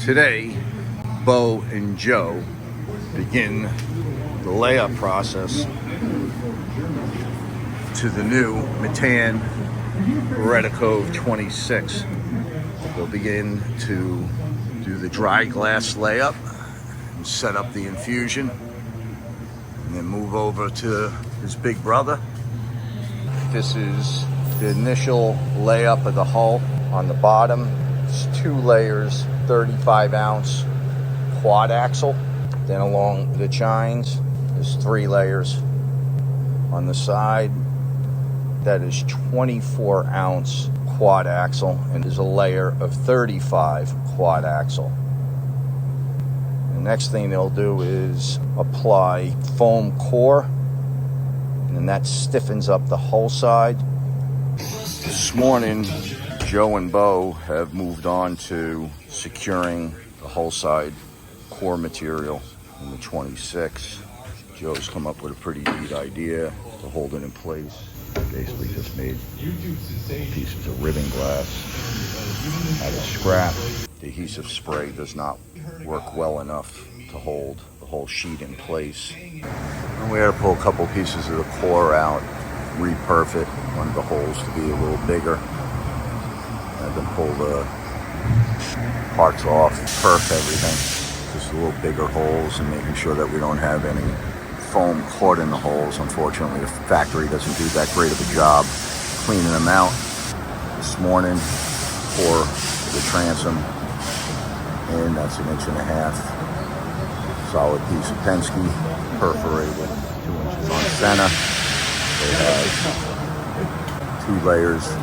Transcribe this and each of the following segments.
Today, Bo and Joe begin the layup process to the new Metan Barretto Cove 26. They'll begin to do the dry glass layup and set up the infusion, and then move over to his big brother. This is the initial layup of the hull. On the bottom, it's 2 layers, 35-ounce quad axle. Then along the chines, there's 3 layers. On the side, that is 24-ounce quad axle, and there's a layer of 35 quad axle. The next thing they'll do is apply foam core, and that stiffens up the hull side. This morning, Joe and Bo have moved on to securing the hull side core material in the 26. Joe's come up with a pretty neat idea to hold it in place. Basically just made pieces of ribbon glass out of scrap. The adhesive spray does not work well enough to hold the whole sheet in place. And we had to pull a couple pieces of the core out, reperf it, wanted the holes to be a little bigger. And then pull the parts off, perf everything. Just a little bigger holes, and making sure that we don't have any foam caught in the holes. Unfortunately, the factory doesn't do that great of a job cleaning them out. This morning, pour the transom in, that's 1.5 inches. Solid piece of Penske, perforated 2 inches on center. They have 2 layers of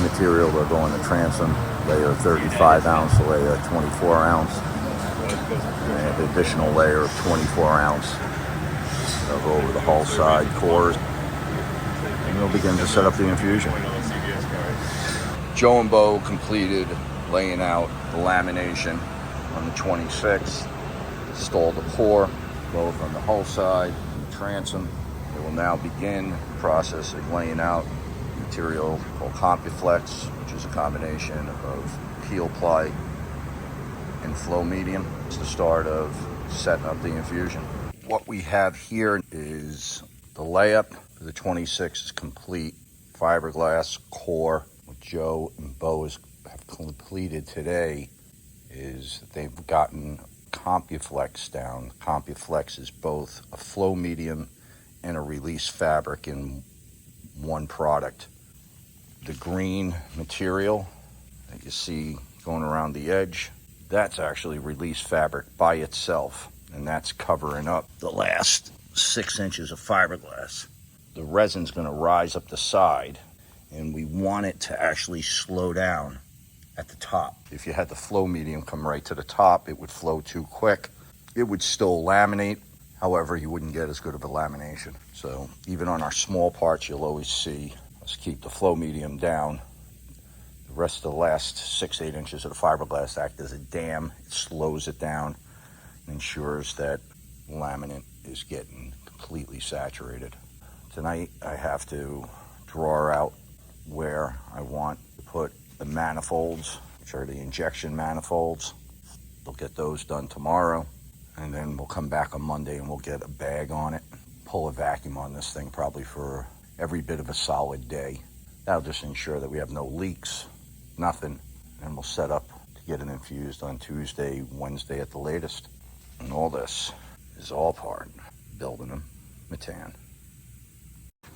material that go in the transom, layer 35-ounce, layer 24-ounce, and an additional layer of 24-ounce. They'll go over the hull side cores, and they'll begin to set up the infusion. Joe and Bo completed laying out the lamination on the 26th, installed the core both on the hull side and the transom. They will now begin the process of laying out material called CompuFlex, which is a combination of peel ply and flow medium. It's the start of setting up the infusion. What we have here is the layup for the 26 is complete. Fiberglass core. What Joe and Bo have completed today is they've gotten CompuFlex down. CompuFlex is both a flow medium and a release fabric in one product. The green material that you see going around the edge, that's actually release fabric by itself, and that's covering up the last 6 inches of fiberglass. The resin's going to rise up the side, and we want it to actually slow down at the top. If you had the flow medium come right to the top, it would flow too quick. It would still laminate, however, you wouldn't get as good of a lamination. So even on our small parts, you'll always see us keep the flow medium down. The rest of the last 6-8 inches of the fiberglass act as a dam. It slows it down and ensures that laminate is getting completely saturated. Tonight I have to draw out where I want to put the manifolds, which are the injection manifolds. They'll get those done tomorrow, and then we'll come back on Monday and we'll get a bag on it, pull a vacuum on this thing probably for every bit of a solid day. That'll just ensure that we have no leaks, nothing, and we'll set up to get it infused on Tuesday, Wednesday at the latest. And all this is all part of building a Metan.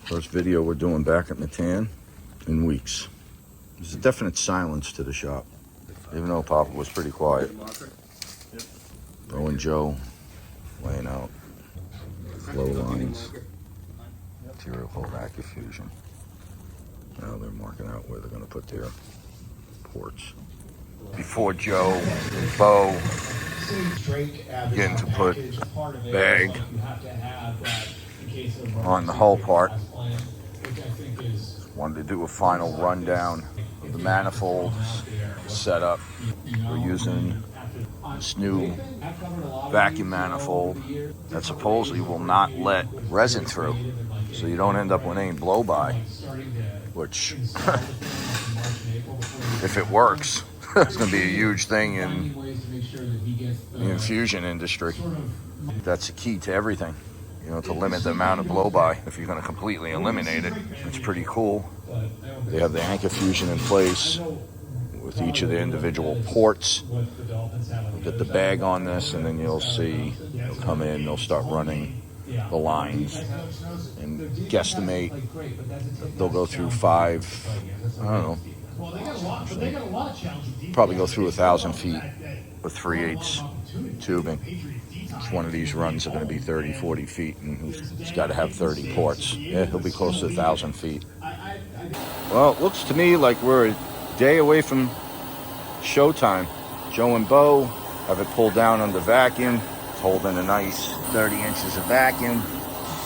First video we're doing back at Metan in weeks. There's a definite silence to the shop, even though Papa was pretty quiet. Bo and Joe laying out flow lines, material called infusion. Now they're marking out where they're going to put their ports. Before Joe and Bo begin to put bag on the hull part, wanted to do a final rundown of the manifold setup. We're using this new vacuum manifold that supposedly will not let resin through, so you don't end up with any blow-by, which if it works It's going to be a huge thing in the infusion industry. That's the key to everything, you know, to limit the amount of blow-by. If you're going to completely eliminate it, it's pretty cool. They have the anchor fusion in place with each of the individual ports. We'll get the bag on this, and then you'll see they'll come in, they'll start running the lines and guesstimate. They'll go through 5, I don't know, probably go through 1,000 feet with 3/8 tubing. Each one of these runs are going to be 30, 40 feet, and he's got to have 30 ports. Yeah, he'll be close to 1,000 feet. Well, it looks to me like we're a day away from showtime. Joe and Bo have it pulled down under vacuum. It's holding a nice 30 inches of vacuum.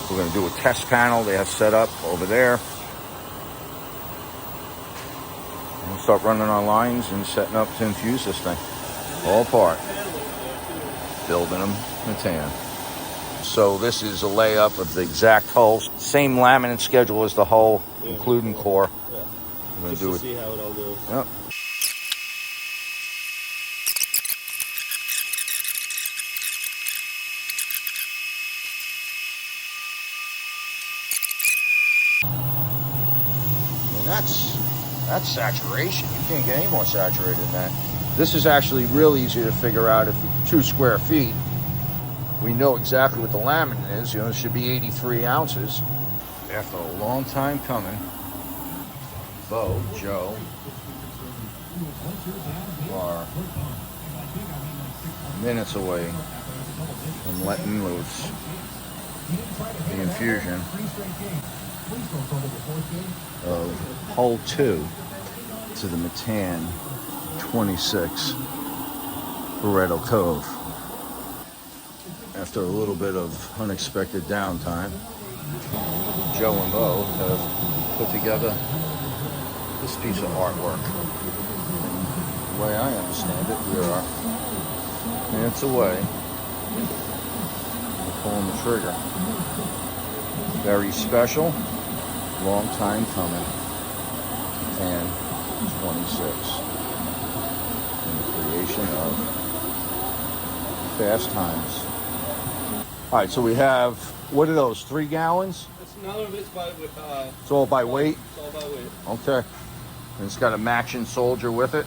We're going to do a test panel they have set up over there. We'll start running our lines and setting up to infuse this thing. All apart. Building them Metan. So this is a layup of the exact hulls. Same laminate schedule as the hull, including core. Yeah. We're going to do it. See how it all goes. Yep. That's saturation. You can't get any more saturated than that. This is actually real easy to figure out. If 2 square feet, we know exactly what the laminate is. You know, it should be 83 ounces. After a long time coming, Bo, Joe, are minutes away from letting loose the infusion of hull 2 to the Metan 26 Barretto Cove. After a little bit of unexpected downtime, Joe and Bo have put together this piece of artwork. And the way I understand it, we are minutes away from pulling the trigger. Very special. Long time coming. Metan 26. In the creation of fast times. All right, so we have, what are those, 3 gallons? None of it's by It's all by weight? It's all by weight. Okay. And it's got a matching soldier with it?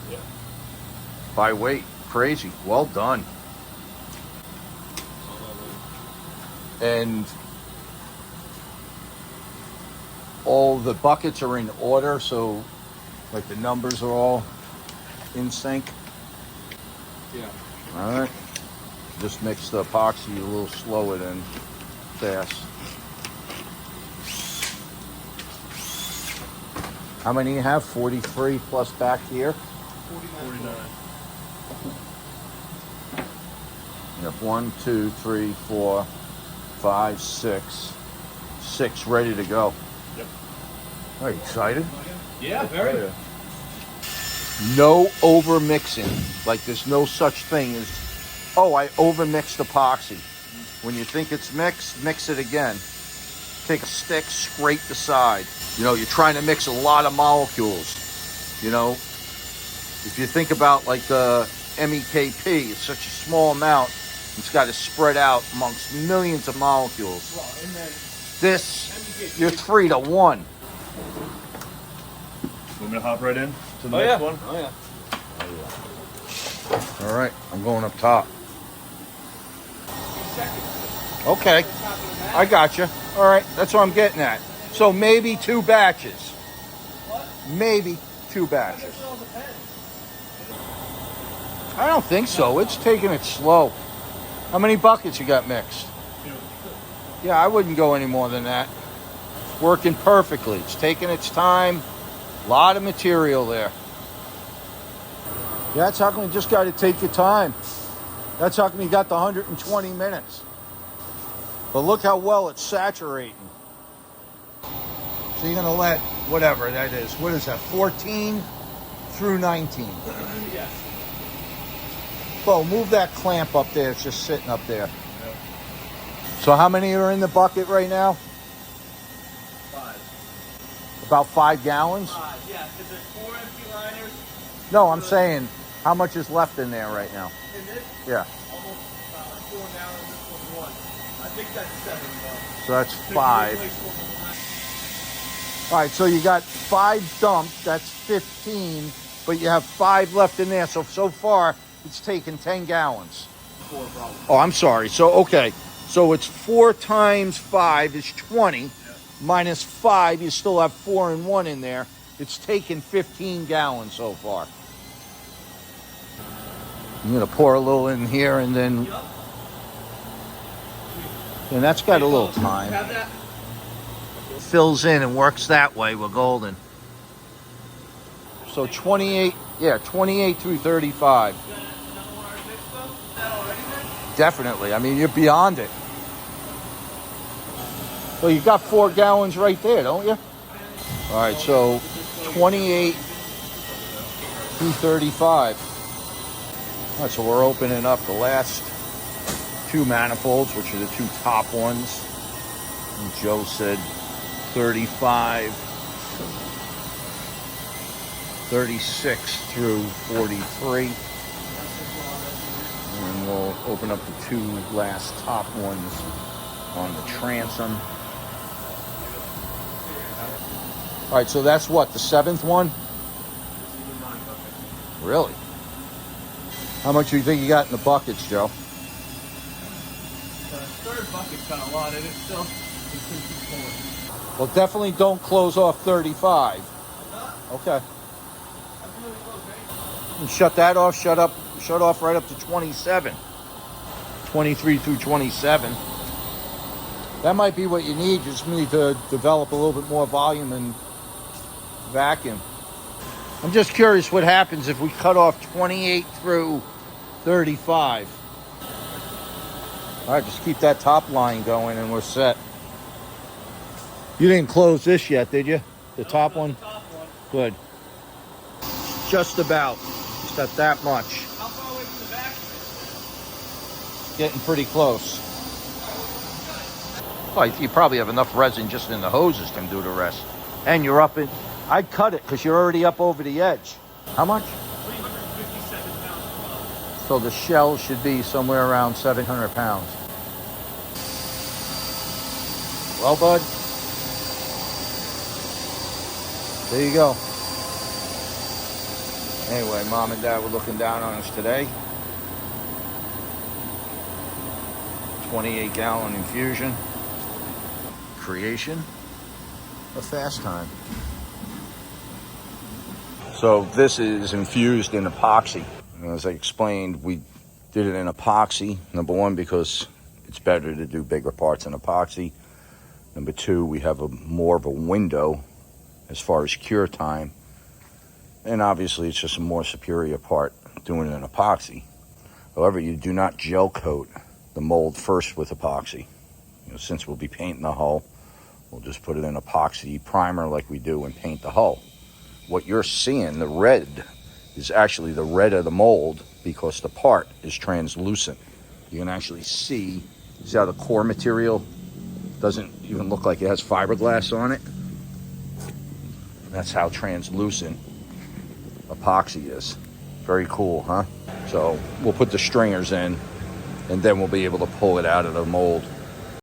Yeah. By weight. Crazy. Well done. And all the buckets are in order, so like the numbers are all in sync. Yeah. All right. Just mix the epoxy a little slower than fast. How many you have? 43 plus back here? 49. You have 1, 2, 3, 4, 5, 6. 6 ready to go. Yep. Are you excited? Yeah, very. No over mixing. Like there's no such thing as, oh, I over mixed epoxy. When you think it's mixed, mix it again. Take a stick, scrape the side. You know, you're trying to mix a lot of molecules. You know, if you think about like the MEKP, it's such a small amount. It's got to spread out amongst millions of molecules. Well, and then This, you're 3 to 1. Want me to hop right in to the next one? Oh yeah. All right, I'm going up top. Okay, I got you. All right, that's what I'm getting at. So maybe 2 batches. What? Maybe 2 batches. I don't think so. It's taking it slow. How many buckets you got mixed? 2. Yeah, I wouldn't go any more than that. It's working perfectly. It's taking its time. A lot of material there. Yeah, that's how come you just got to take your time. That's how come you got the 120 minutes. But look how well it's saturating. So you're going to let, whatever that is, what is that, 14 through 19? Yes. Bo, move that clamp up there. It's just sitting up there. Yep. So how many are in the bucket right now? 5. About 5 gallons? 5, yeah, because there's 4 empty liners No, I'm saying, how much is left in there right now? In this, Yeah. almost 4 now, and this one's 1. I think that's 7. So that's 5. All right, so you got 5 dumped. That's 15, but you have 5 left in there. So far, it's taken 10 gallons. 4 probably. Oh, I'm sorry. So, okay. So it's 4 times 5 is 20. Minus 5, you still have 4 and 1 in there. It's taken 15 gallons so far. I'm going to pour a little in here and then... And that's got a little time. Have that? Fills in and works that way, we're golden. So 28, yeah, 28 through 35. Definitely. I mean, you're beyond it. Well, you got 4 gallons right there, don't you? All right, so 28 through 35. All right, so we're opening up the last 2 manifolds, which are the 2 top ones. And Joe said 35, 36 through 43. And we'll open up the 2 last top ones on the transom. All right, so that's what, the 7th one? Really? How much do you think you got in the buckets, Joe? The 3rd bucket's got a lot in it still. It's going to keep pulling. Well, definitely don't close off 35. Okay. And shut that off, shut off right up to 27. 23 through 27. That might be what you need. You just need to develop a little bit more volume and vacuum. I'm just curious what happens if we cut off 28 through 35. All right, just keep that top line going and we're set. You didn't close this yet, did you? The top one? The top one. Good. Just about. Just got that much. How far away from the back? Getting pretty close. Well, you probably have enough resin just in the hoses can do the rest. And you're up in... I'd cut it because you're already up over the edge. How much? 357 pounds. So the shell should be somewhere around 700 pounds. Well, bud. There you go. Anyway, Mom and Dad were looking down on us today. 28-gallon infusion. Creation of fast time. So this is infused in epoxy. And as I explained, we did it in epoxy. Number 1, because it's better to do bigger parts in epoxy. Number 2, we have more of a window as far as cure time. And obviously it's just a more superior part doing it in epoxy. However, you do not gel coat the mold first with epoxy. Since we'll be painting the hull, we'll just put it in epoxy primer like we do and paint the hull. What you're seeing, the red, is actually the red of the mold because the part is translucent. You can actually see how the core material doesn't even look like it has fiberglass on it. That's how translucent epoxy is. Very cool, huh? So we'll put the stringers in and then we'll be able to pull it out of the mold.